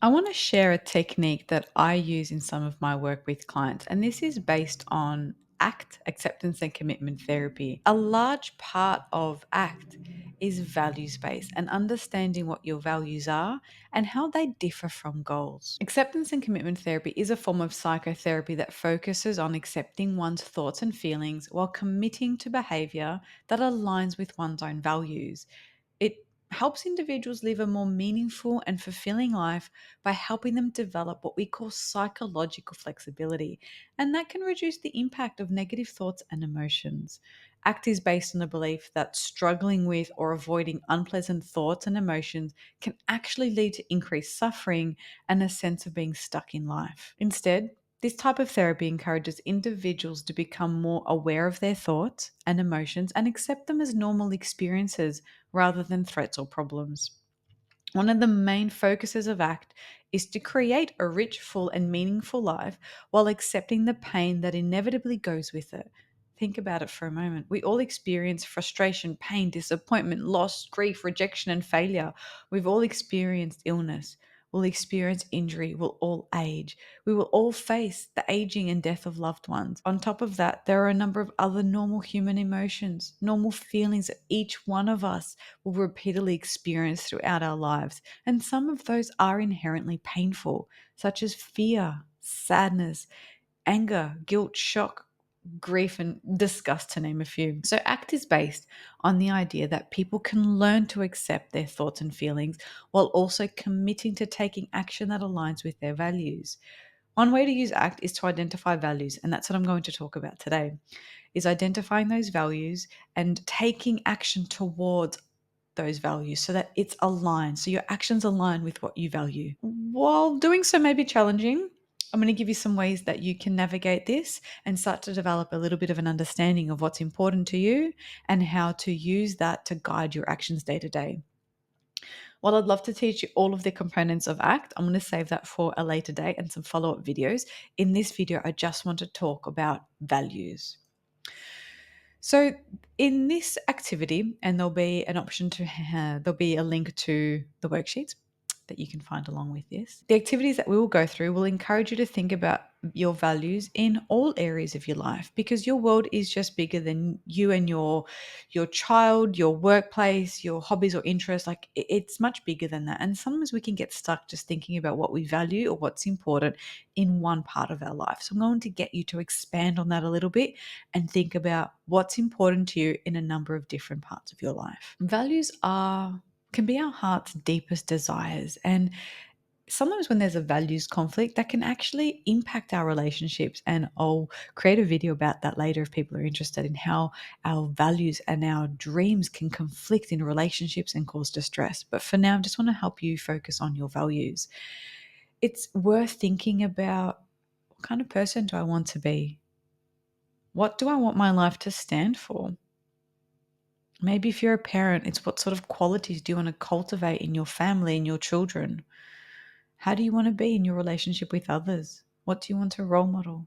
I want to share a technique that I use in some of my work with clients, and this is based on ACT, acceptance and commitment therapy. A large part of ACT is values based and understanding what your values are and how they differ from goals. Acceptance and commitment therapy is a form of psychotherapy that focuses on accepting one's thoughts and feelings while committing to behavior that aligns with one's own values. It helps individuals live a more meaningful and fulfilling life by helping them develop what we call psychological flexibility, and that can reduce the impact of negative thoughts and emotions. ACT is based on the belief that struggling with or avoiding unpleasant thoughts and emotions can actually lead to increased suffering and a sense of being stuck in life. Instead, this type of therapy encourages individuals to become more aware of their thoughts and emotions and accept them as normal experiences rather than threats or problems. One of the main focuses of ACT is to create a rich, full, and meaningful life while accepting the pain that inevitably goes with it. Think about it for a moment. We all experience frustration, pain, disappointment, loss, grief, rejection, and failure. We've all experienced illness. We'll experience injury. We'll all age. We will all face the aging and death of loved ones. On top of that, there are a number of other normal human emotions, normal feelings that each one of us will repeatedly experience throughout our lives. And some of those are inherently painful, such as fear, sadness, anger, guilt, shock, grief, and disgust, to name a few. So, ACT is based on the idea that people can learn to accept their thoughts and feelings while also committing to taking action that aligns with their values. One way to use ACT is to identify values, and that's what I'm going to talk about today, is identifying those values and taking action towards those values so that it's aligned, so your actions align with what you value. While doing so may be challenging, I'm going to give you some ways that you can navigate this and start to develop a little bit of an understanding of what's important to you and how to use that to guide your actions day to day. While I'd love to teach you all of the components of ACT, I'm going to save that for a later date and some follow up videos. In this video, I just want to talk about values. So, in this activity, and there'll be an option to there'll be a link to the worksheets that you can find along with this. The activities that we will go through will encourage you to think about your values in all areas of your life because your world is just bigger than you and your child, your workplace, your hobbies or interests. Like it's much bigger than that. And sometimes we can get stuck just thinking about what we value or what's important in one part of our life. So I'm going to get you to expand on that a little bit and think about what's important to you in a number of different parts of your life. Values can be our heart's deepest desires, and sometimes when there's a values conflict that can actually impact our relationships, and I'll create a video about that later if people are interested in how our values and our dreams can conflict in relationships and cause distress. But for now, I just want to help you focus on your values. It's worth thinking about, what kind of person do I want to be? What do I want my life to stand for? Maybe if you're a parent, it's what sort of qualities do you want to cultivate in your family and your children? How do you want to be in your relationship with others? What do you want to role model?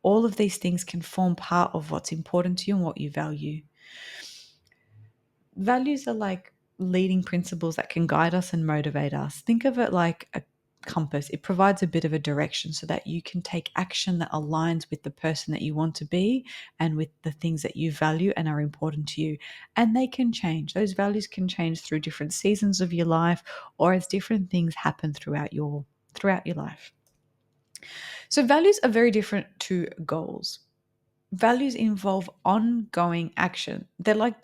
All of these things can form part of what's important to you and what you value. Values are like leading principles that can guide us and motivate us. Think of it like a compass. It provides a bit of a direction so that you can take action that aligns with the person that you want to be and with the things that you value and are important to you. And they can change. Those values can change through different seasons of your life or as different things happen throughout your life. So values are very different to goals. Values involve ongoing action. They're like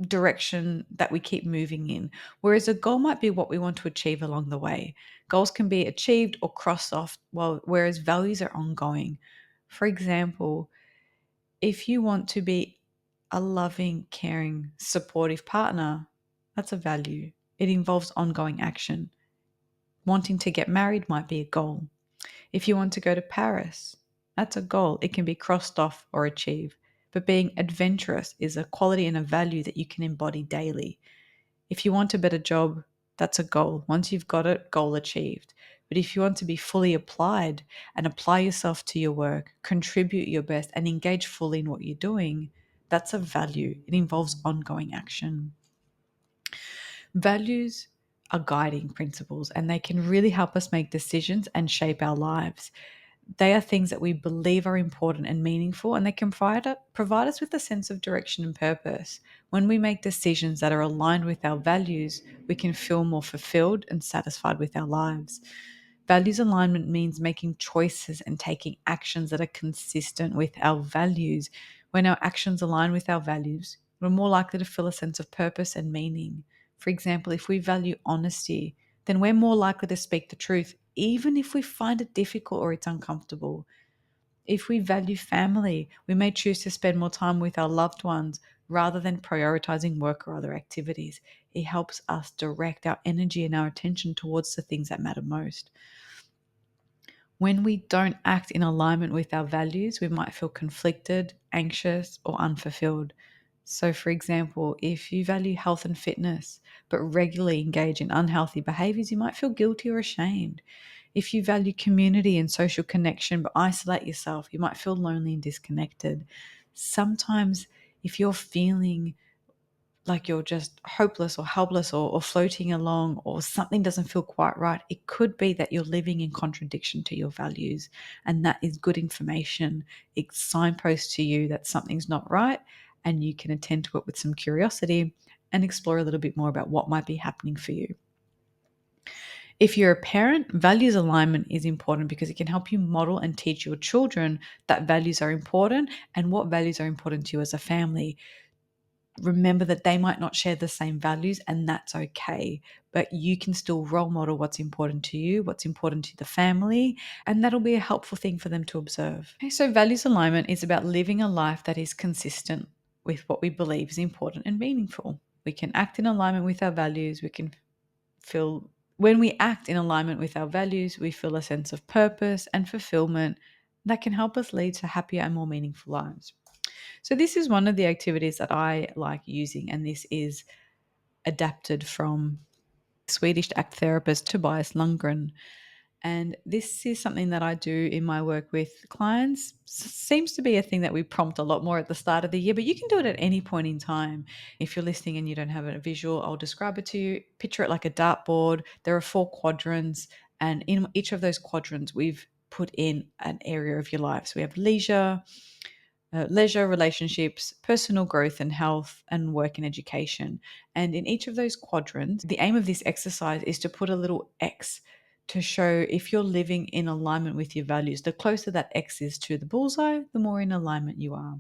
direction that we keep moving in, whereas a goal might be what we want to achieve along the way. Goals can be achieved or crossed off, whereas values are ongoing. For example, if you want to be a loving, caring, supportive partner, that's a value. It involves ongoing action. Wanting to get married might be a goal. If you want to go to Paris, that's a goal. It can be crossed off or achieved. But being adventurous is a quality and a value that you can embody daily. If you want a better job, that's a goal. Once you've got it, goal achieved. But if you want to be fully applied and apply yourself to your work, contribute your best, and engage fully in what you're doing, that's a value. It involves ongoing action. Values are guiding principles, and they can really help us make decisions and shape our lives. They are things that we believe are important and meaningful, and they can provide us with a sense of direction and purpose. When we make decisions that are aligned with our values, we can feel more fulfilled and satisfied with our lives. Values alignment means making choices and taking actions that are consistent with our values. When our actions align with our values, we're more likely to feel a sense of purpose and meaning. For example, if we value honesty, then we're more likely to speak the truth, even if we find it difficult or it's uncomfortable. If we value family, we may choose to spend more time with our loved ones rather than prioritizing work or other activities. It helps us direct our energy and our attention towards the things that matter most. When we don't act in alignment with our values, we might feel conflicted, anxious, or unfulfilled. So, for example, if you value health and fitness, but regularly engage in unhealthy behaviors, you might feel guilty or ashamed. If you value community and social connection, but isolate yourself, you might feel lonely and disconnected. Sometimes, if you're feeling like you're just hopeless or helpless or floating along, or something doesn't feel quite right, it could be that you're living in contradiction to your values. And that is good information. It signposts to you that something's not right, and you can attend to it with some curiosity and explore a little bit more about what might be happening for you. If you're a parent, values alignment is important because it can help you model and teach your children that values are important and what values are important to you as a family. Remember that they might not share the same values, and that's okay. But you can still role model what's important to you, what's important to the family, and that'll be a helpful thing for them to observe. Okay, so values alignment is about living a life that is consistent with what we believe is important and meaningful. We can act in alignment with our values. When we act in alignment with our values, we feel a sense of purpose and fulfillment that can help us lead to happier and more meaningful lives. So this is one of the activities that I like using, and this is adapted from Swedish act therapist Tobias Lundgren. And this is something that I do in my work with clients. Seems to be a thing that we prompt a lot more at the start of the year, but you can do it at any point in time. If you're listening and you don't have a visual, I'll describe it to you. Picture it like a dartboard. There are 4 quadrants, and in each of those quadrants, we've put in an area of your life. So we have leisure, relationships, personal growth and health, and work and education. And in each of those quadrants, the aim of this exercise is to put a little X to show if you're living in alignment with your values. The closer that X is to the bullseye, the more in alignment you are.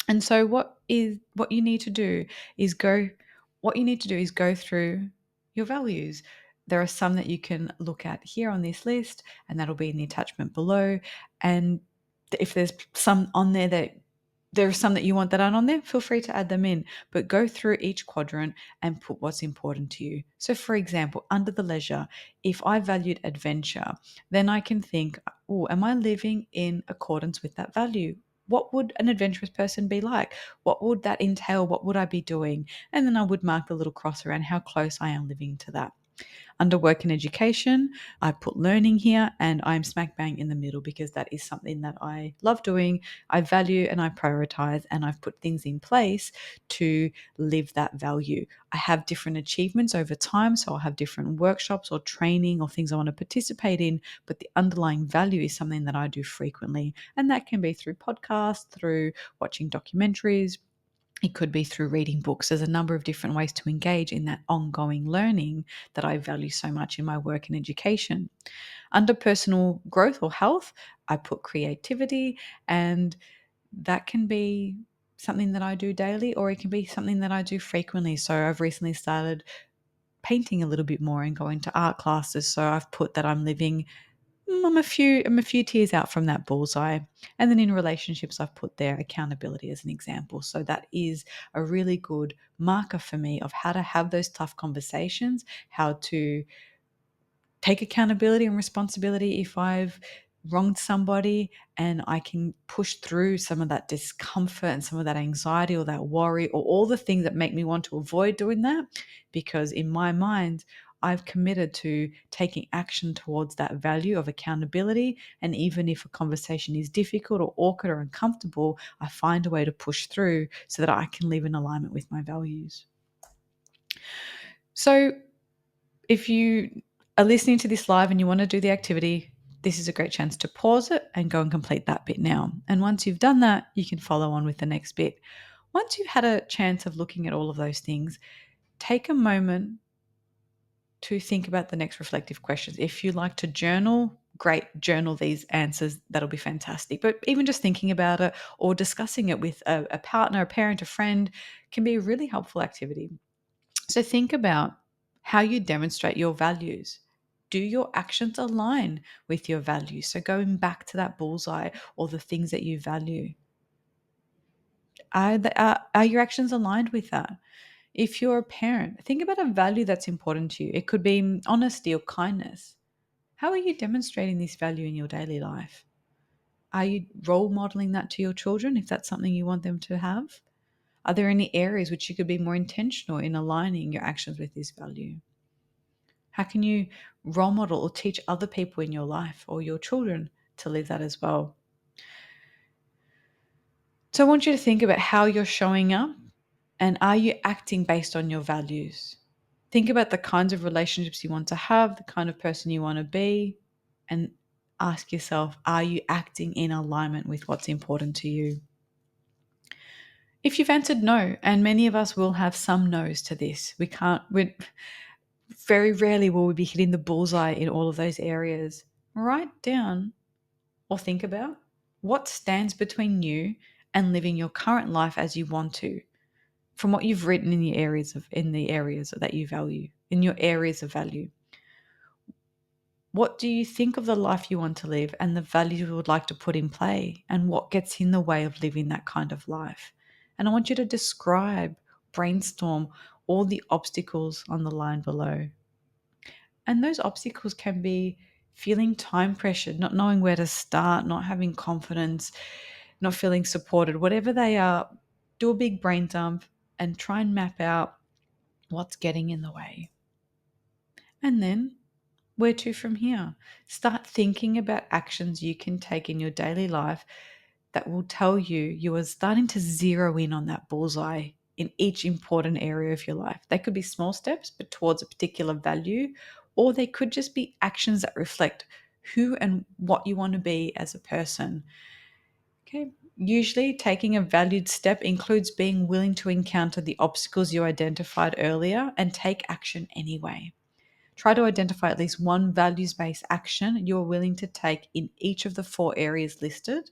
And so what you need to do is go through your values. There are some that you can look at here on this list, and that'll be in the attachment below. And if there's some on there are some that you want that aren't on there, feel free to add them in. But go through each quadrant and put what's important to you. So for example, under the leisure, if I valued adventure, then I can think, oh, am I living in accordance with that value? What would an adventurous person be like? What would that entail? What would I be doing? And then I would mark the little cross around how close I am living to that. Under work and education, I put learning here, and I'm smack bang in the middle because that is something that I love doing, I value, and I prioritize, and I've put things in place to live that value. I have different achievements over time, so I'll have different workshops or training or things I want to participate in, but the underlying value is something that I do frequently, and that can be through podcasts, through watching documentaries. It could be through reading books. There's a number of different ways to engage in that ongoing learning that I value so much in my work and education. Under personal growth or health, I put creativity, and that can be something that I do daily, or it can be something that I do frequently. So I've recently started painting a little bit more and going to art classes. So I've put that I'm a few tiers out from that bullseye. And then in relationships, I've put there accountability as an example. So that is a really good marker for me of how to have those tough conversations, how to take accountability and responsibility if I've wronged somebody, and I can push through some of that discomfort and some of that anxiety or that worry or all the things that make me want to avoid doing that, because in my mind I've committed to taking action towards that value of accountability. And even if a conversation is difficult or awkward or uncomfortable, I find a way to push through so that I can live in alignment with my values. So if you are listening to this live and you want to do the activity, this is a great chance to pause it and go and complete that bit now. And once you've done that, you can follow on with the next bit. Once you've had a chance of looking at all of those things, take a moment to think about the next reflective questions. If you like to journal, great, journal these answers. That'll be fantastic. But even just thinking about it or discussing it with a partner, a parent, a friend can be a really helpful activity. So think about how you demonstrate your values. Do your actions align with your values? So going back to that bullseye or the things that you value. Are your actions aligned with that? If you're a parent, think about a value that's important to you. It could be honesty or kindness. How are you demonstrating this value in your daily life? Are you role modeling that to your children if that's something you want them to have? Are there any areas which you could be more intentional in aligning your actions with this value? How can you role model or teach other people in your life or your children to live that as well? So I want you to think about how you're showing up and are you acting based on your values? Think about the kinds of relationships you want to have, the kind of person you want to be, and ask yourself, are you acting in alignment with what's important to you? If you've answered no, and many of us will have some no's to this, very rarely will we be hitting the bullseye in all of those areas. Write down or think about what stands between you and living your current life as you want to, from what you've written in the areas that you value, in your areas of value. What do you think of the life you want to live and the values you would like to put in play, and what gets in the way of living that kind of life? And I want you to describe, brainstorm all the obstacles on the line below. And those obstacles can be feeling time pressured, not knowing where to start, not having confidence, not feeling supported, whatever they are. Do a big brain dump and try and map out what's getting in the way. And then where to from here? Start thinking about actions you can take in your daily life that will tell you are starting to zero in on that bullseye in each important area of your life. They could be small steps, but towards a particular value, or they could just be actions that reflect who and what you want to be as a person. Okay. Usually, taking a valued step includes being willing to encounter the obstacles you identified earlier and take action anyway. Try to identify at least one values based action you're willing to take in each of the 4 areas listed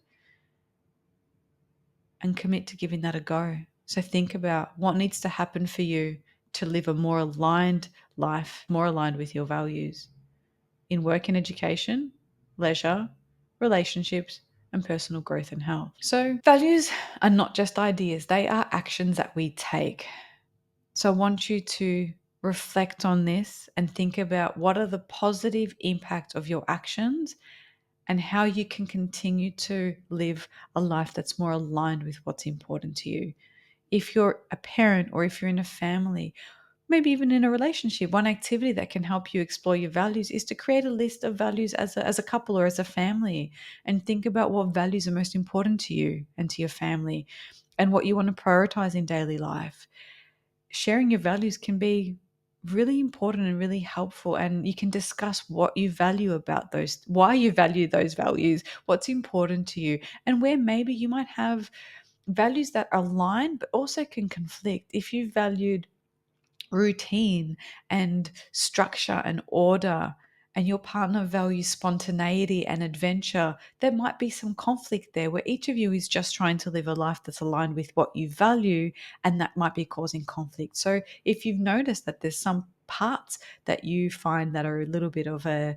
and commit to giving that a go. So think about what needs to happen for you to live a more aligned life, more aligned with your values in work and education, leisure, relationships, and personal growth and health. So values are not just ideas, they are actions that we take. So I want you to reflect on this and think about what are the positive impact of your actions and how you can continue to live a life that's more aligned with what's important to you. If you're a parent or if you're in a family, maybe even in a relationship, one activity that can help you explore your values is to create a list of values as a couple or as a family and think about what values are most important to you and to your family and what you want to prioritize in daily life. Sharing your values can be really important and really helpful, and you can discuss what you value about those, why you value those values, what's important to you, and where maybe you might have values that align but also can conflict. If you valued routine and structure and order and your partner values spontaneity and adventure, there might be some conflict there where each of you is just trying to live a life that's aligned with what you value, and that might be causing conflict. So if you've noticed that there's some parts that you find that are a little bit of a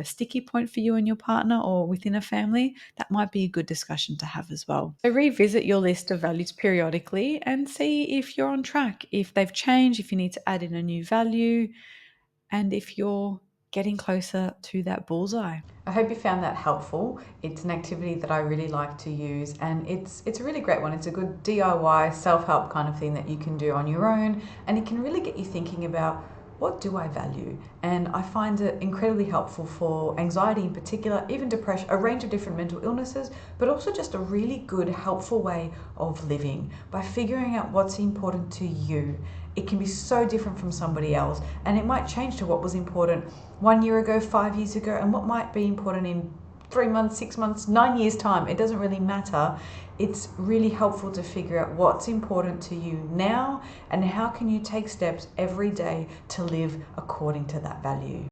sticky point for you and your partner or within a family, that might be a good discussion to have as well. So revisit your list of values periodically and see if you're on track, if they've changed, if you need to add in a new value, and if you're getting closer to that bullseye. I hope you found that helpful. It's an activity that I really like to use, and it's a really great one. It's a good DIY self-help kind of thing that you can do on your own, and it can really get you thinking about what do I value? And I find it incredibly helpful for anxiety in particular, even depression, a range of different mental illnesses, but also just a really good, helpful way of living by figuring out what's important to you. it can be so different from somebody else, and it might change to what was important 1 year ago, 5 years ago, and what might be important in 3 months, 6 months, 9 years time. It doesn't really matter. It's really helpful to figure out what's important to you now and how can you take steps every day to live according to that value.